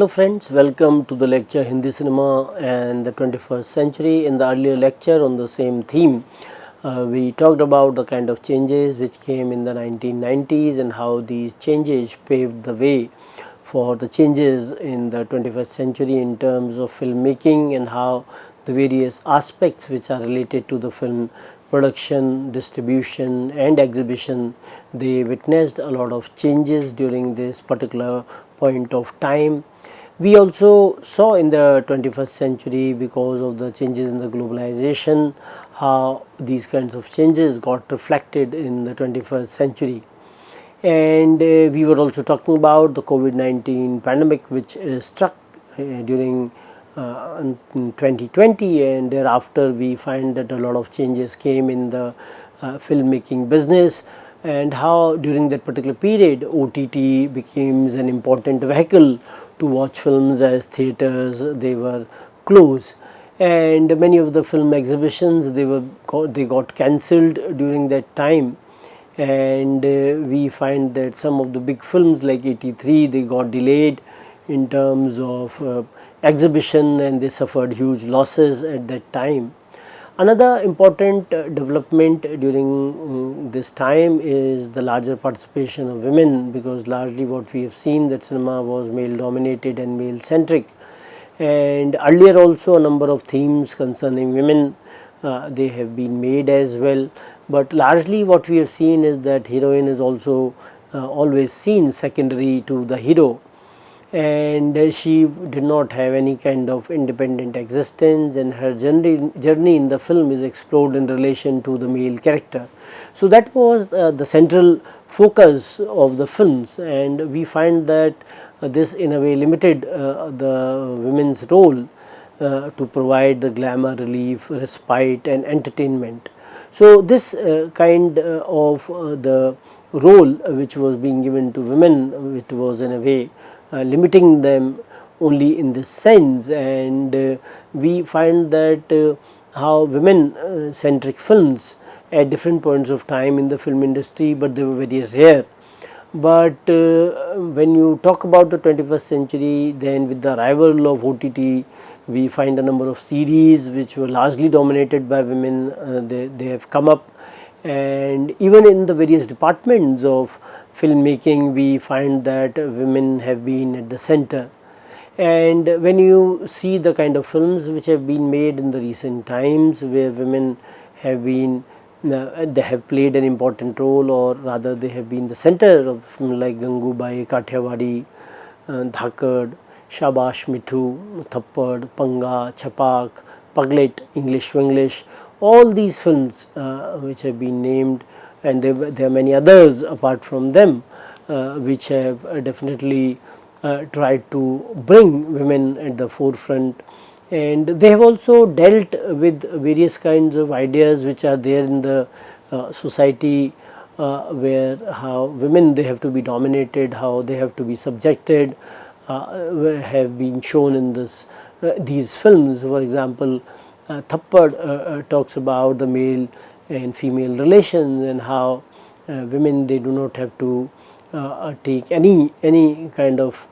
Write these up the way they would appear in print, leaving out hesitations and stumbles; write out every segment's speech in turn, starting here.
Hello friends, welcome to the lecture Hindi Cinema and the 21st Century. In the earlier lecture on the same theme, we talked about the kind of changes which came in the 1990s and how these changes paved the way for the changes in the 21st century in terms of filmmaking and how the various aspects which are related to the film production, distribution and exhibition, they witnessed a lot of changes during this particular point of time. We also saw in the 21st century, because of the changes in the globalization, how these kinds of changes got reflected in the 21st century. And we were also talking about the COVID-19 pandemic, which struck during in 2020, and thereafter we find that a lot of changes came in the filmmaking business, and how during that particular period OTT becomes an important vehicle to watch films, as theaters they were closed, and many of the film exhibitions they got cancelled during that time. And we find that some of the big films like 83, they got delayed in terms of exhibition, and they suffered huge losses at that time. Another important development during this time is the larger participation of women, because largely what we have seen that cinema was male dominated and male centric, and earlier also a number of themes concerning women they have been made as well, but largely what we have seen is that heroine is also always seen secondary to the hero, and she did not have any kind of independent existence, and her journey in the film is explored in relation to the male character. So that was the central focus of the films, and we find that this in a way limited the women's role to provide the glamour, relief, respite and entertainment. So this kind of the role which was being given to women, it was in a way limiting them only in this sense, and we find that how women centric films at different points of time in the film industry, but they were very rare. But when you talk about the 21st century, then with the arrival of OTT, we find a number of series which were largely dominated by women, they have come up, and even in the various departments of filmmaking we find that women have been at the center. And when you see the kind of films which have been made in the recent times, where women have been they have played an important role, or rather they have been the center of film like Gangubai, Kathiawadi, Dhakad, Shabash Mithu, Thappad, Panga, Chapak, Paglet, English Wenglish, all these films which have been named, and there are many others apart from them which have definitely tried to bring women at the forefront, and they have also dealt with various kinds of ideas which are there in the society, where how women they have to be dominated, how they have to be subjected, have been shown in these films. For example, Thappad talks about the male and female relations, and how women they do not have to take any kind of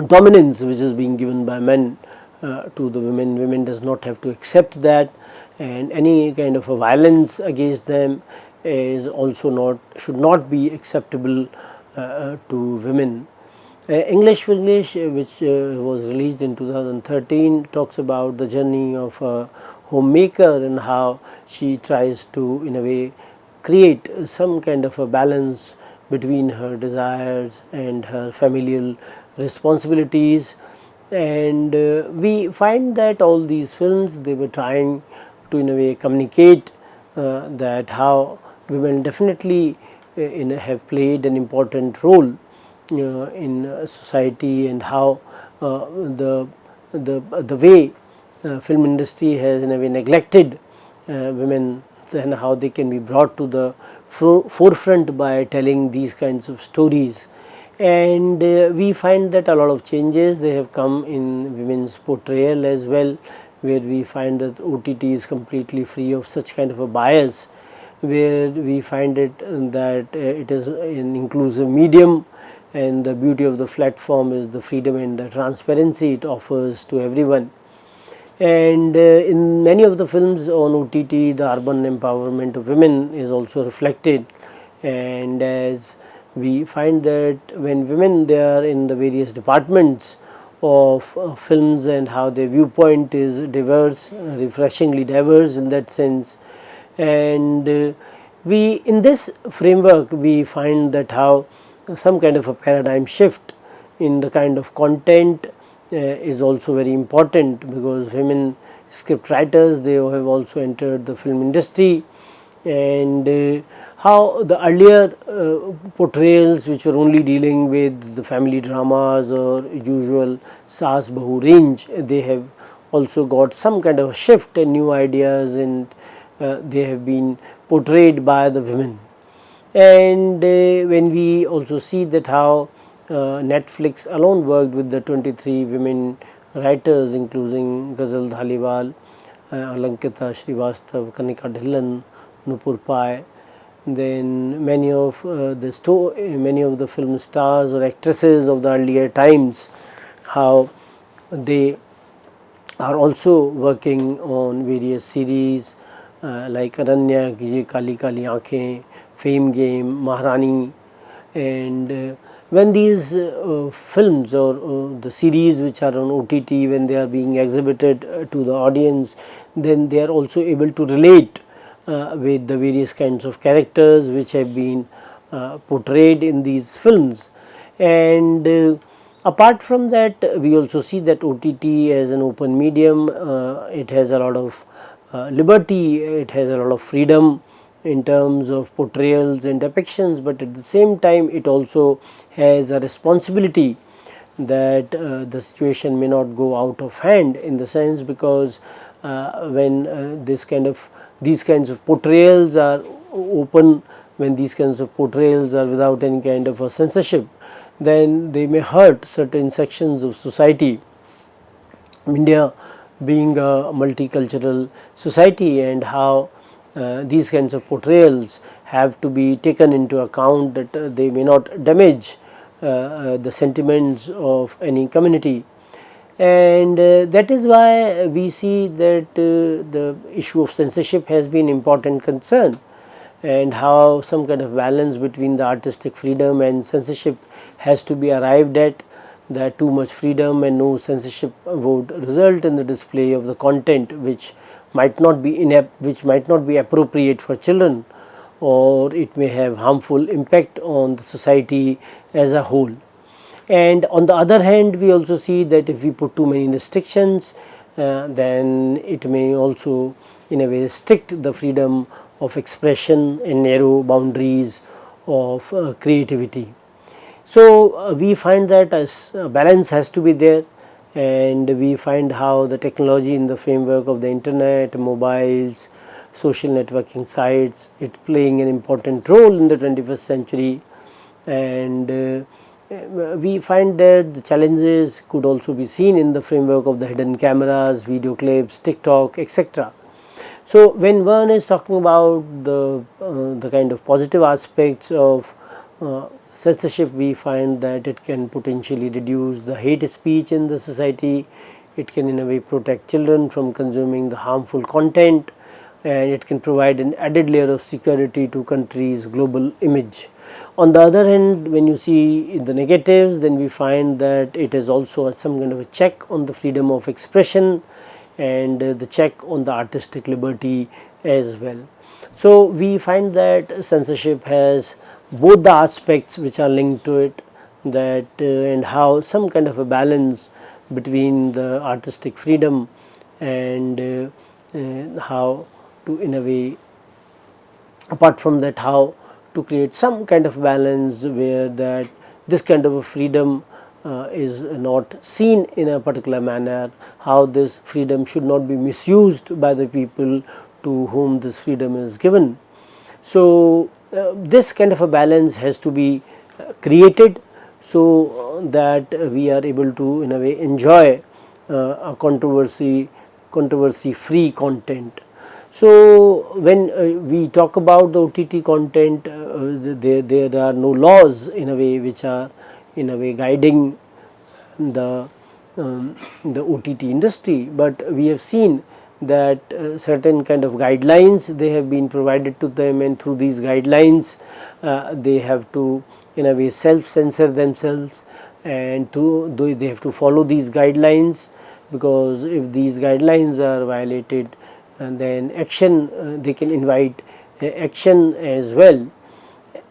dominance which is being given by men to the women. Women does not have to accept that, and any kind of a violence against them is also should not be acceptable to women. English English, which was released in 2013, talks about the journey of a homemaker and how she tries to in a way create some kind of a balance between her desires and her familial responsibilities. And we find that all these films they were trying to in a way communicate that how women definitely have played an important role in society, and how the way film industry has in a way neglected women, and how they can be brought to the forefront by telling these kinds of stories. And we find that a lot of changes they have come in women's portrayal as well, where we find that OTT is completely free of such kind of a bias, where we find it that it is an inclusive medium, and the beauty of the platform is the freedom and the transparency it offers to everyone. And in many of the films on OTT, the urban empowerment of women is also reflected. And as we find that when women they are in the various departments of films, and how their viewpoint is diverse, refreshingly diverse in that sense. And we in this framework we find that how some kind of a paradigm shift in the kind of content is also very important, because women script writers they have also entered the film industry. And how the earlier portrayals which were only dealing with the family dramas or usual saas bahu range, they have also got some kind of a shift and new ideas, and they have been portrayed by the women. And when we also see that how Netflix alone worked with the 23 women writers, including Ghazal Dhaliwal, Alankita Srivastav, Kanika Dhillon, Nupur Pai. Then many of many of the film stars or actresses of the earlier times, how they are also working on various series like Ananya, Ye Kali Kali Aankhein, Fame Game, Maharani. And when these films or the series which are on OTT, when they are being exhibited to the audience, then they are also able to relate with the various kinds of characters which have been portrayed in these films. And apart from that, we also see that OTT as an open medium, it has a lot of liberty, it has a lot of freedom in terms of portrayals and depictions, but at the same time it also has a responsibility that the situation may not go out of hand, in the sense because when these kinds of portrayals are open, when these kinds of portrayals are without any kind of a censorship, then they may hurt certain sections of society. India being a multicultural society, and how these kinds of portrayals have to be taken into account, that they may not damage the sentiments of any community. And that is why we see that the issue of censorship has been important concern, and how some kind of balance between the artistic freedom and censorship has to be arrived at, that too much freedom and no censorship would result in the display of the content which might not be appropriate for children, or it may have harmful impact on the society as a whole. And on the other hand, we also see that if we put too many restrictions, then it may also in a way restrict the freedom of expression and narrow boundaries of creativity. So we find that as a balance has to be there, and we find how the technology in the framework of the internet, mobiles, social networking sites, it playing an important role in the 21st century. And we find that the challenges could also be seen in the framework of the hidden cameras, video clips, TikTok, etc. So when one is talking about the kind of positive aspects of censorship, we find that it can potentially reduce the hate speech in the society. It can in a way protect children from consuming the harmful content, and it can provide an added layer of security to country's global image. On the other hand, when you see the negatives, then we find that it is also some kind of a check on the freedom of expression, and the check on the artistic liberty as well. So we find that censorship has both the aspects which are linked to it, that and how some kind of a balance between the artistic freedom and how to in a way, apart from that, how to create some kind of balance where that this kind of a freedom is not seen in a particular manner, how this freedom should not be misused by the people to whom this freedom is given. So this kind of a balance has to be created, so that we are able to in a way enjoy a controversy free content. So when we talk about the OTT content, there are no laws in a way which are in a way guiding the OTT industry, but we have seen that certain kind of guidelines they have been provided to them, and through these guidelines they have to in a way self-censor themselves, and they have to follow these guidelines, because if these guidelines are violated, and then action they can invite action as well.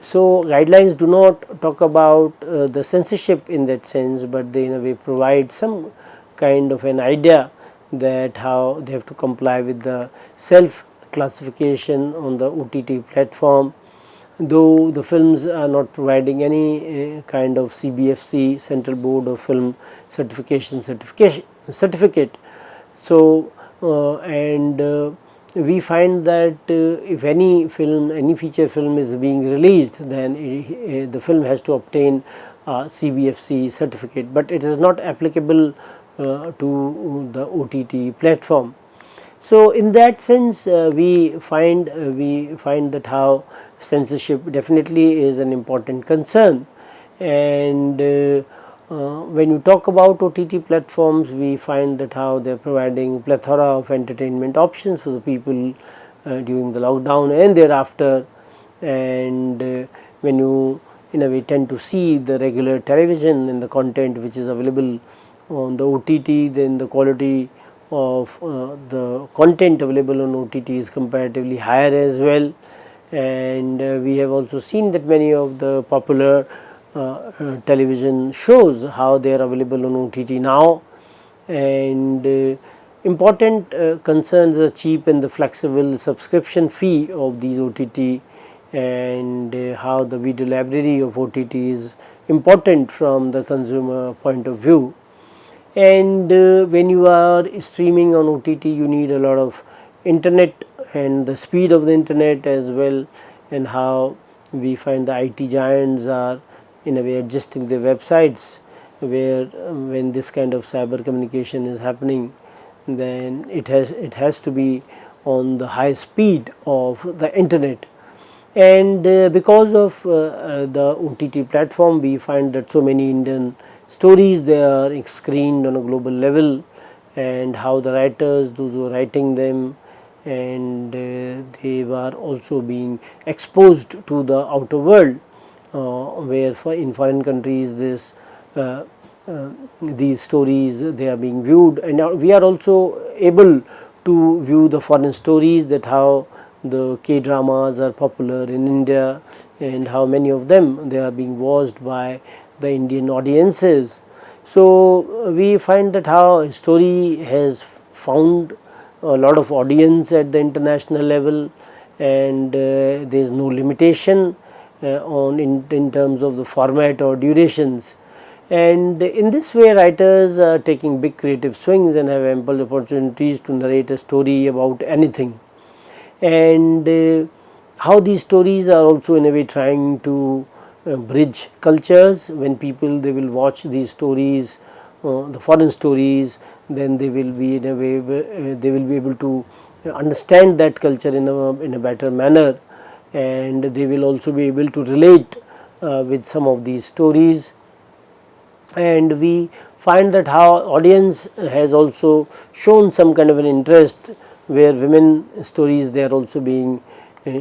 So guidelines do not talk about the censorship in that sense, but they in a way provide some kind of an idea that how they have to comply with the self classification on the OTT platform. Though the films are not providing any kind of CBFC, Central Board of Film certificate. So and we find that if any film, any feature film is being released, then the film has to obtain a CBFC certificate, but it is not applicable to the OTT platform. So in that sense we find that how censorship definitely is an important concern. And when you talk about OTT platforms, we find that how they are providing plethora of entertainment options for the people during the lockdown and thereafter. And when you in a way tend to see the regular television and the content which is available on the OTT, then the quality of the content available on OTT is comparatively higher as well. And we have also seen that many of the popular television shows how they are available on OTT now. And important concerns are cheap and the flexible subscription fee of these OTT, and how the video library of OTT is important from the consumer point of view. And when you are streaming on OTT, you need a lot of internet and the speed of the internet as well, and how we find the IT giants are in a way adjusting their websites, where when this kind of cyber communication is happening, then it has to be on the high speed of the internet. And because of the OTT platform, we find that so many Indian stories they are screened on a global level, and how the writers, those who are writing them, and they were also being exposed to the outer world, where in foreign countries these stories they are being viewed, and we are also able to view the foreign stories, that how the K-dramas are popular in India, and how many of them they are being watched by the Indian audiences. So we find that how a story has found a lot of audience at the international level, and there is no limitation in terms of the format or durations. And in this way, writers are taking big creative swings and have ample opportunities to narrate a story about anything. And how these stories are also in a way trying to bridge cultures. When people they will watch these stories, the foreign stories, then they will be in a way they will be able to understand that culture in a better manner, and they will also be able to relate with some of these stories. And we find that how audience has also shown some kind of an interest, where women stories they are also being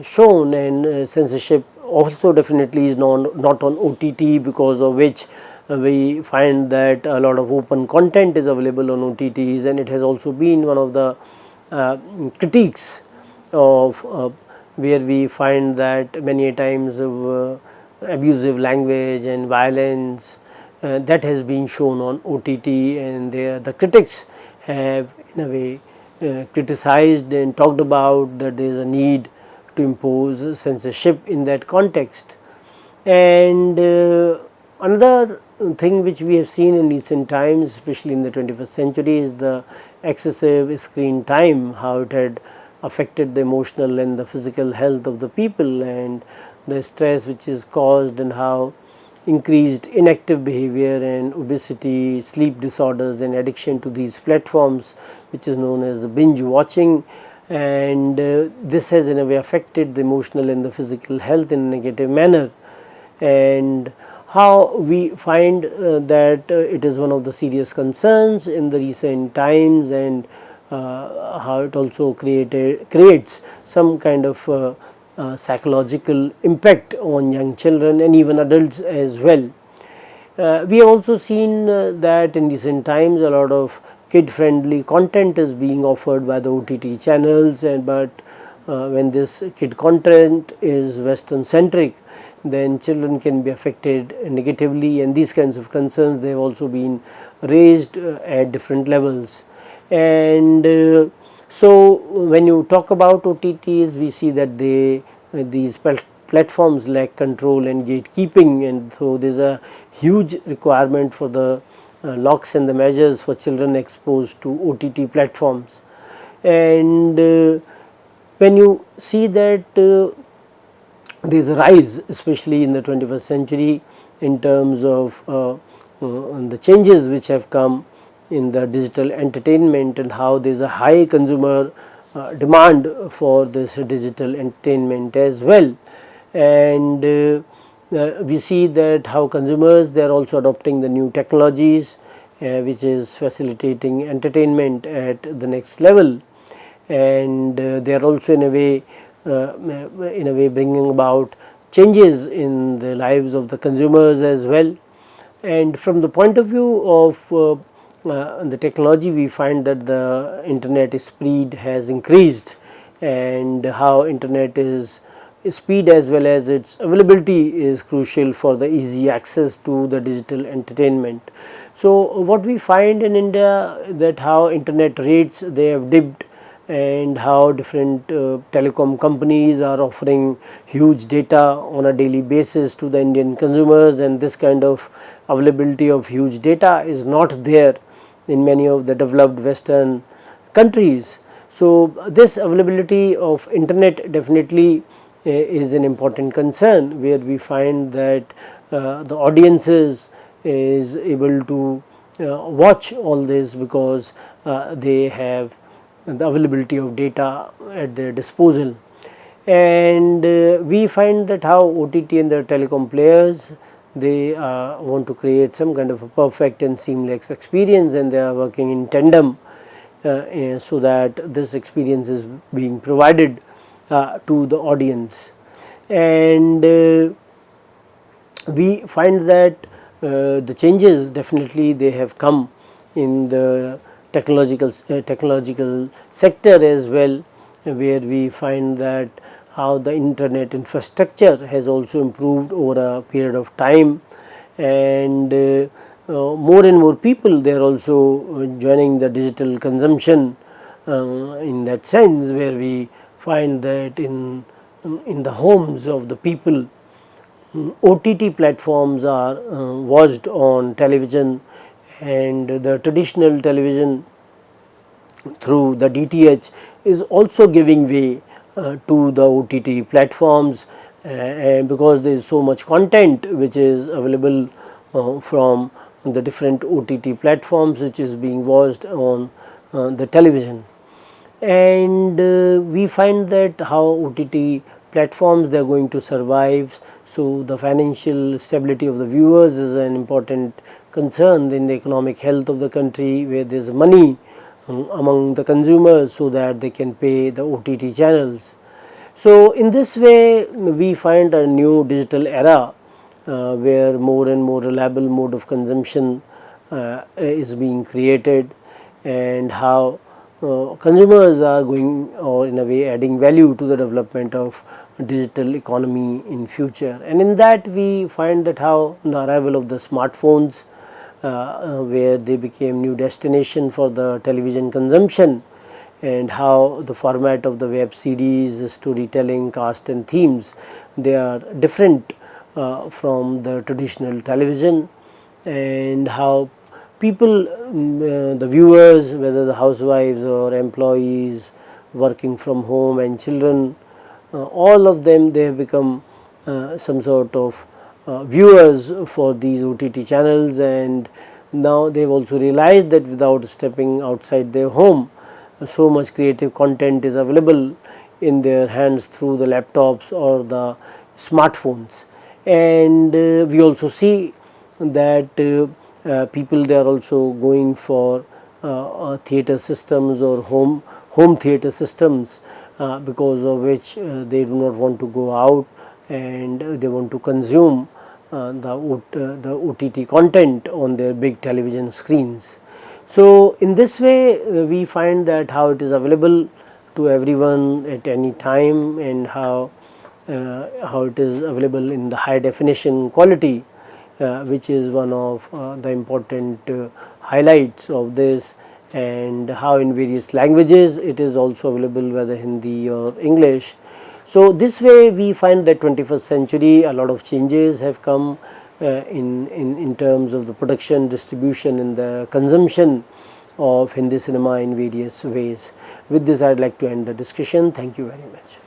shown, and censorship also definitely is not on OTT, because of which we find that a lot of open content is available on OTTs, and it has also been one of the critiques of where we find that many times abusive language and violence that has been shown on OTT, and the critics have in a way criticized and talked about that there is a need to impose censorship in that context. And another thing which we have seen in recent times, especially in the 21st century, is the excessive screen time, how it had affected the emotional and the physical health of the people, and the stress which is caused, and how increased inactive behavior and obesity, sleep disorders, and addiction to these platforms, which is known as the binge watching. And this has in a way affected the emotional and the physical health in a negative manner. And how we find that it is one of the serious concerns in the recent times, and how it also creates some kind of psychological impact on young children and even adults as well. We have also seen that in recent times a lot of kid friendly content is being offered by the OTT channels, and but when this kid content is western centric, then children can be affected negatively, and these kinds of concerns they have also been raised at different levels. And so when you talk about OTTs, we see that these platforms lack control and gatekeeping, and so there is a huge requirement for the locks and the measures for children exposed to OTT platforms. And when you see that there is a rise, especially in the 21st century, in terms of the changes which have come in the digital entertainment, and how there is a high consumer demand for this digital entertainment as well. And we see that how consumers, they are also adopting the new technologies which is facilitating entertainment at the next level, and they are also in a way bringing about changes in the lives of the consumers as well. And from the point of view of the technology, we find that the internet speed has increased, and how internet is speed as well as its availability is crucial for the easy access to the digital entertainment. So what we find in India, that how internet rates they have dipped, and how different telecom companies are offering huge data on a daily basis to the Indian consumers, and this kind of availability of huge data is not there in many of the developed western countries. So this availability of internet definitely is an important concern, where we find that the audiences is able to watch all this because they have the availability of data at their disposal. And we find that how OTT and the telecom players, they want to create some kind of a perfect and seamless experience, and they are working in tandem so that this experience is being provided to the audience. And we find that the changes definitely they have come in the technological sector as well, where we find that how the internet infrastructure has also improved over a period of time, and more and more people, they are also joining the digital consumption in that sense, where we find that in the homes of the people, OTT platforms are watched on television, and the traditional television through the DTH is also giving way to the OTT platforms, and because there is so much content which is available from the different OTT platforms which is being watched on the television. And we find that how OTT platforms they are going to survive. So the financial stability of the viewers is an important concern in the economic health of the country, where there is money among the consumers so that they can pay the OTT channels. So in this way we find a new digital era where more and more reliable mode of consumption is being created, and how consumers are going, or in a way adding value to the development of digital economy in future. And in that we find that how the arrival of the smartphones where they became new destination for the television consumption, and how the format of the web series, storytelling, cast and themes, they are different from the traditional television, and how people, the viewers, whether the housewives or employees working from home and children, all of them they have become some sort of viewers for these OTT channels, and now they have also realized that without stepping outside their home, so much creative content is available in their hands through the laptops or the smartphones. and we also see that people, they are also going for theatre systems or home theatre systems, because of which they do not want to go out, and they want to consume the OTT content on their big television screens. So in this way we find that how it is available to everyone at any time, and how it is available in the high definition quality, which is one of the important highlights of this, and how in various languages it is also available, whether Hindi or English. So this way we find that 21st century, a lot of changes have come in terms of the production, distribution and the consumption of Hindi cinema in various ways. With this, I would like to end the discussion. Thank you very much.